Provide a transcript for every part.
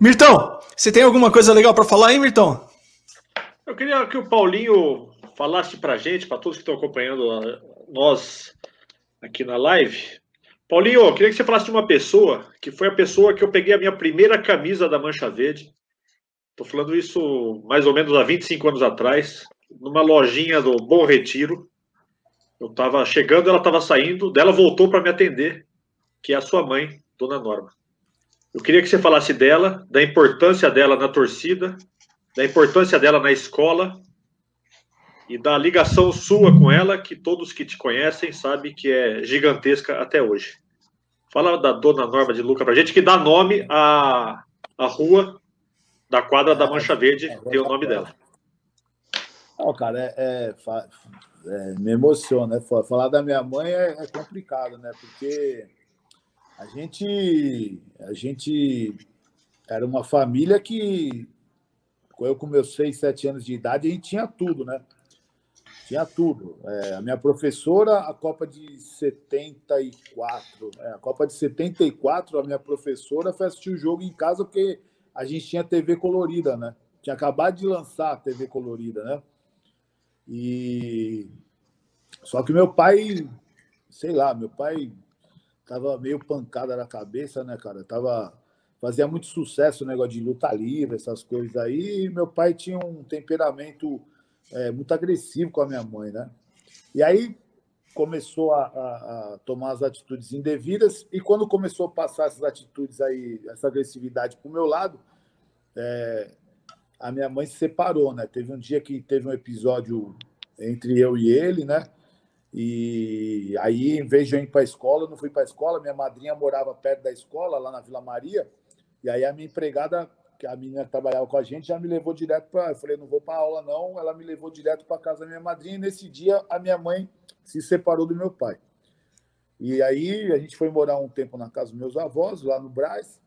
Mirtão, você tem alguma coisa legal para falar aí, Mirtão? Eu queria que o Paulinho falasse para a gente, para todos que estão acompanhando nós aqui na live. Paulinho, eu queria que você falasse de uma pessoa, que foi a pessoa que eu peguei a minha primeira camisa da Mancha Verde. Estou falando isso mais ou menos há 25 anos atrás, numa lojinha do Bom Retiro. Eu estava chegando, ela estava saindo, dela voltou para me atender, que é a sua mãe, Dona Norma. Eu queria que você falasse dela, da importância dela na torcida, da importância dela na escola e da ligação sua com ela, que todos que te conhecem sabem que é gigantesca até hoje. Fala da Dona Norma de Luca pra gente, que dá nome à rua da quadra da Mancha Verde, tem o nome dela. Não, cara, me emociona, né? Falar da minha mãe é complicado, né? Porque a gente era uma família que, eu com meus 6, 7 anos de idade, a gente tinha tudo, né? Tinha tudo. A minha professora, a Copa de 74, a Copa de 74, a minha professora foi assistir o jogo em casa porque a gente tinha TV colorida, né? Tinha acabado de lançar a TV colorida, né? Só que meu pai, sei lá, meu pai tava meio pancada na cabeça, né, cara? Fazia muito sucesso o negócio de luta livre, essas coisas aí, e meu pai tinha um temperamento muito agressivo com a minha mãe, né? E aí começou a tomar as atitudes indevidas, e quando começou a passar essas atitudes aí, essa agressividade para o meu lado, a minha mãe se separou, né? Teve um dia que teve um episódio entre eu e ele, né? E aí, em vez de eu ir para a escola, eu não fui para a escola. Minha madrinha morava perto da escola, lá na Vila Maria. E aí a minha empregada, que a menina que trabalhava com a gente, já me levou direto para... Eu falei, não vou para aula, não. Ela me levou direto para casa da minha madrinha. E nesse dia, a minha mãe se separou do meu pai. E aí a gente foi morar um tempo na casa dos meus avós, lá no Brás.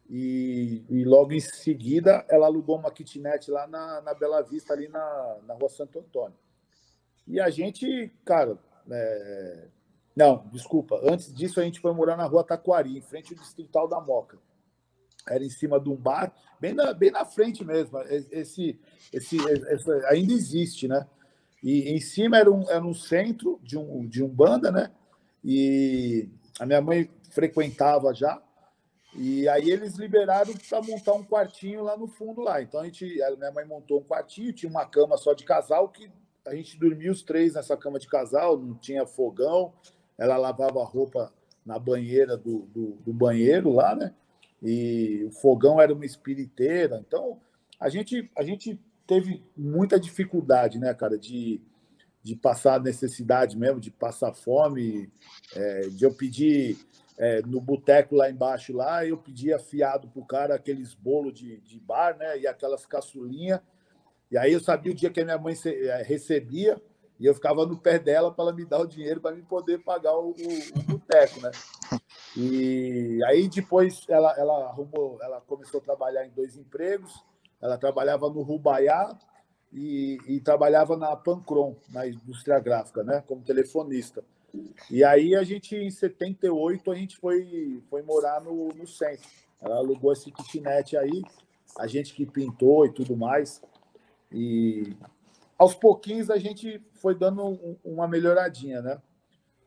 E logo em seguida, ela alugou uma kitnet lá na Bela Vista, ali na Rua Santo Antônio. E a gente, cara... Não, desculpa. Antes disso, a gente foi morar na Rua Taquari, em frente ao Distrital da Moca. Era em cima de um bar, bem na frente mesmo. Ainda existe, né? E em cima era um centro de Umbanda, né? E a minha mãe frequentava já. E aí eles liberaram para montar um quartinho lá no fundo lá. Então a minha mãe montou um quartinho, tinha uma cama só de casal, que a gente dormia os três nessa cama de casal, não tinha fogão, ela lavava a roupa na banheira do banheiro lá, né? E o fogão era uma espiriteira. Então a gente teve muita dificuldade, né, cara, de passar necessidade mesmo, de passar fome, de eu pedir no boteco lá embaixo, lá, eu pedia fiado pro cara aqueles bolos de bar, né, e aquelas caçulinhas. E aí eu sabia o dia que a minha mãe recebia e eu ficava no pé dela para ela me dar o dinheiro para me poder pagar o boteco, né? E aí depois ela começou a trabalhar em 2 empregos. Ela trabalhava no Rubaiá e trabalhava na Pancron, na indústria gráfica, né? Como telefonista. E aí a gente, em 78, a gente foi morar no centro. Ela alugou esse kitnet aí, a gente que pintou e tudo mais. E aos pouquinhos a gente foi dando uma melhoradinha, né?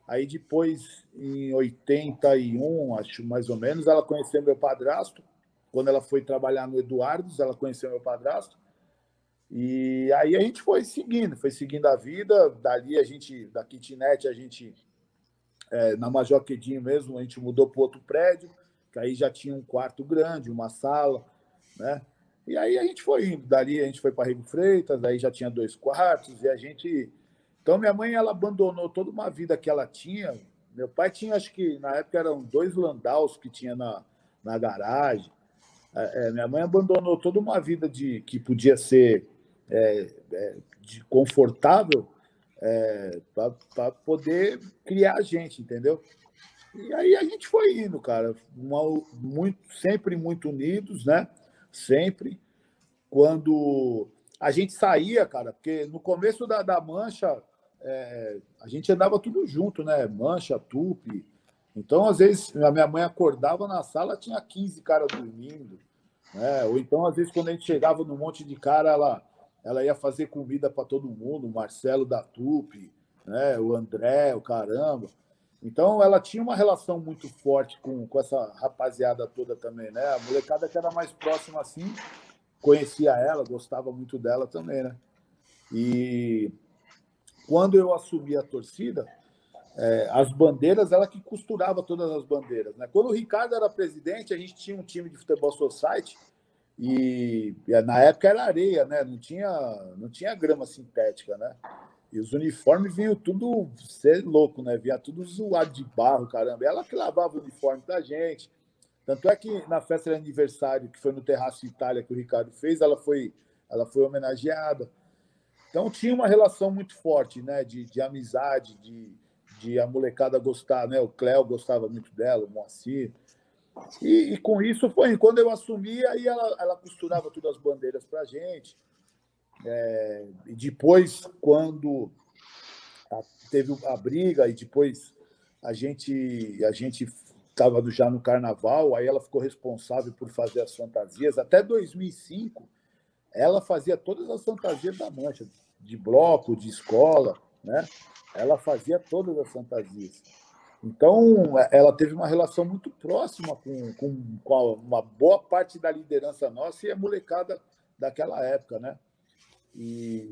Aí depois, em 81, acho mais ou menos, ela conheceu meu padrasto. Quando ela foi trabalhar no Eduardo's, ela conheceu meu padrasto. E aí a gente foi seguindo a vida. Dali da kitnet, a gente, na Major Quedinho mesmo, a gente mudou para outro prédio, que aí já tinha um quarto grande, uma sala, né? E aí a gente foi indo. Dali a gente foi para Rio Freitas, aí já tinha 2 quartos, e a gente... Então, minha mãe, ela abandonou toda uma vida que ela tinha. Meu pai tinha, acho que, na época, eram 2 Landaus que tinha na garagem. Minha mãe abandonou toda uma vida que podia ser confortável para poder criar a gente, entendeu? E aí a gente foi indo, cara. Sempre muito unidos, né? Sempre. Quando a gente saía, cara, porque no começo da Mancha, a gente andava tudo junto, né? Mancha, Tupi. Então, às vezes, a minha mãe acordava na sala, tinha 15 caras dormindo. né? Ou então, às vezes, quando a gente chegava num monte de cara, ela ia fazer comida para todo mundo, o Marcelo da Tupi, né? O André, o caramba. Então, ela tinha uma relação muito forte com essa rapaziada toda também, né? A molecada que era mais próxima assim, conhecia ela, gostava muito dela também, né? E quando eu assumi a torcida, as bandeiras, ela que costurava todas as bandeiras, né? Quando o Ricardo era presidente, a gente tinha um time de futebol society e na época era areia, né? Não tinha grama sintética, né? E os uniformes vinham tudo, ser louco, né? Vinha tudo zoado de barro, caramba. Ela que lavava o uniforme da gente. Tanto é que na festa de aniversário, que foi no Terraço Itália que o Ricardo fez, ela foi homenageada. Então tinha uma relação muito forte, né? De amizade, de a molecada gostar, né? O Cléo gostava muito dela, o Moacir. E com isso foi. Quando eu assumi, aí ela costurava todas as bandeiras para a gente. E depois, quando teve a briga, e depois a gente estava já no carnaval, aí ela ficou responsável por fazer as fantasias. Até 2005, ela fazia todas as fantasias da Mancha, de bloco, de escola, né? Ela fazia todas as fantasias. Então, ela teve uma relação muito próxima com uma boa parte da liderança nossa e a molecada daquela época, né? E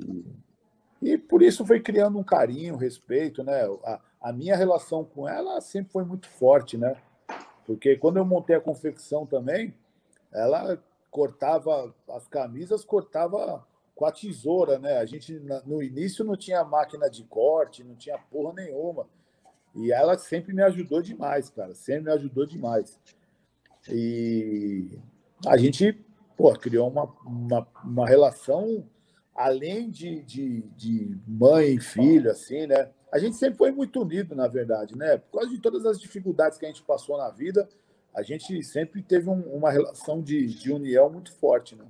por isso foi criando um carinho, um respeito, né? A minha relação com ela sempre foi muito forte, né? Porque quando eu montei a confecção também, ela cortava as camisas, cortava com a tesoura, né? A gente no início não tinha máquina de corte, não tinha porra nenhuma. E ela sempre me ajudou demais, cara. Sempre me ajudou demais. E a gente, criou uma relação além de mãe e filho, assim, né? A gente sempre foi muito unido, na verdade, né? Por causa de todas as dificuldades que a gente passou na vida, a gente sempre teve uma relação de união muito forte, né?